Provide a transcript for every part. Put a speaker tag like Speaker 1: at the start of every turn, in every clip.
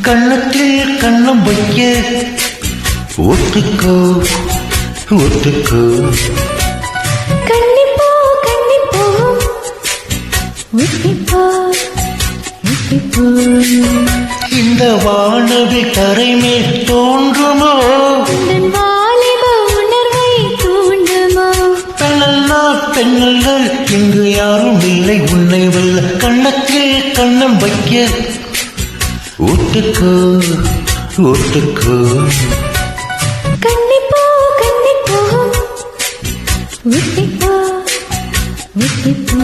Speaker 1: கண்ணத்தில் கண்ணம் வைக்க ஒத்துக்கோ ஒத்துக்கோ.
Speaker 2: கண்ணிப்போ கண்ணிப்போ ஒத்திப்போ ஒத்திப்போ.
Speaker 1: இந்த வானவி கரைமேல் தோன்றுமோ
Speaker 2: வாலிப உணர்வை தூண்டுமோ.
Speaker 1: பெண்ணல்லா பெண்ணல்கள் இங்கு யாரும் இல்லை உன்னை வெல்ல. கண்ணத்தில் கண்ணம் வைக்க ஒத்துக்கோ ஒத்துக்கோ.
Speaker 2: கண்ணிப்போ கண்ணிப்போ ஒத்திப்போ ஒத்திப்போ.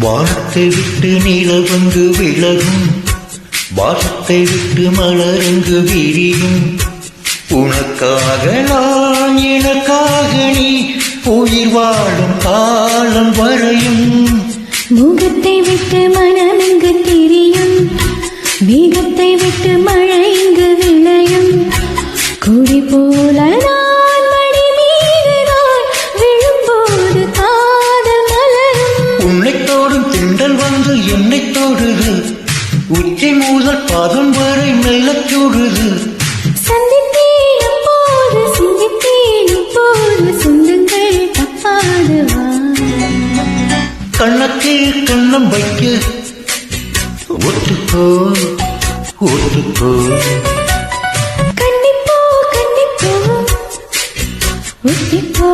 Speaker 1: வானத்தை விட்டு நிலவங்கு விலகும், வாசத்தை விட்டு மலரங்கு விரியும். உனக்காக நான் எனக்காக நீ உயிர் வாழும் காலம் வரையும்.
Speaker 2: முகத்தை விட்டு மனம் இங்கு திரியும், மேகத்தை விட்டு மழை இங்கு விளையும். கொடி போல நான் மடி மீதுதான் விழும்போது காதல் மலரும்.
Speaker 1: உன்னை தோடும் திண்டல் வந்து என்னை தோடுது, உச்சி முதல் பாதம் வரை மெல்லச் சூடுது.
Speaker 2: சந்தித்தேன் போது சிந்தித்தேன் போது சொந்தங்கள் தப்பாடுவா.
Speaker 1: கண்ணத்தில் கண்ணம் வைக்க ஒத்துக்கோ ஒத்துக்கோ.
Speaker 2: கண்ணிப்போ கண்ணிப்போ ஒத்திப்போ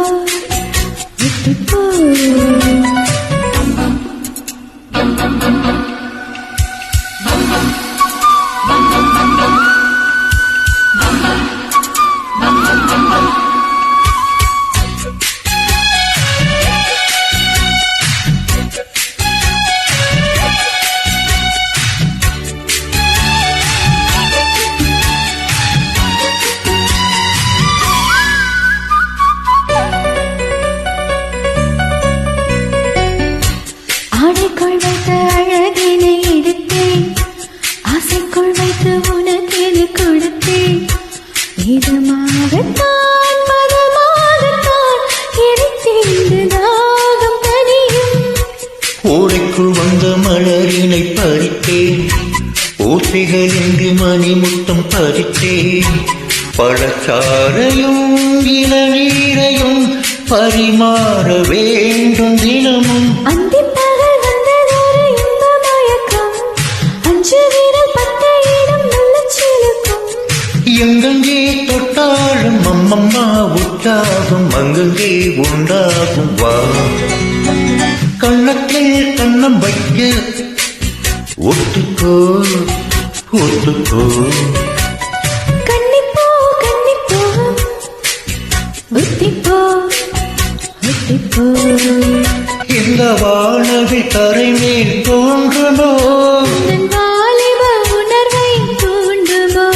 Speaker 2: ஒத்திப்போ. ஆடைக்குள் வைத்த அழகினை எடுத்தேன், ஆசைக்குள் வைத்து உனக்கு இது கொடுத்தேன். இதமாகத்தான் மதமாகத்தான் எரித்தேந்து தாகம் தனியும்.
Speaker 1: ஓடைக்குள் வந்த மலரினை பறித்தேன், ஓசைகள் இங்கு மணிமுத்தம் பறித்தேன். பழச்சாரையும் இளநீரையும் பரிமாற வேண்டும் தினமும்.
Speaker 2: அந்திப்பகல் வந்ததொரு இன்ப மயக்கம், அஞ்சு விரல் பட்ட இடம் நல்ல சிலுக்கும்.
Speaker 1: எங்கெங்கே தொட்டாலும் அம்மம்மா உற்சாகம் அங்கங்கே உண்டாகும் வா. கண்ணத்தில் கண்ணம் வைக்க ஒத்துக்கோ ஒத்துக்கோ.
Speaker 2: கண்ணிப்போ கண்ணிப்போ ஒத்திப்போ ஒத்திப்போ.
Speaker 1: இந்த வானவி கரைமேல் தோன்றுமோ
Speaker 2: வாலிப உணர்வை தூண்டுமோ.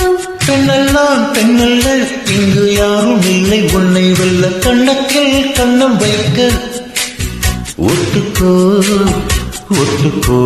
Speaker 1: பெண்ணெல்லாம் பெண்ணல்கள் இங்கு யாரும் இல்லை உன்னை வெல்ல. கண்ணத்தில் கண்ணம் வைக்க ஒத்துக்கோ ஒத்துக்கோ.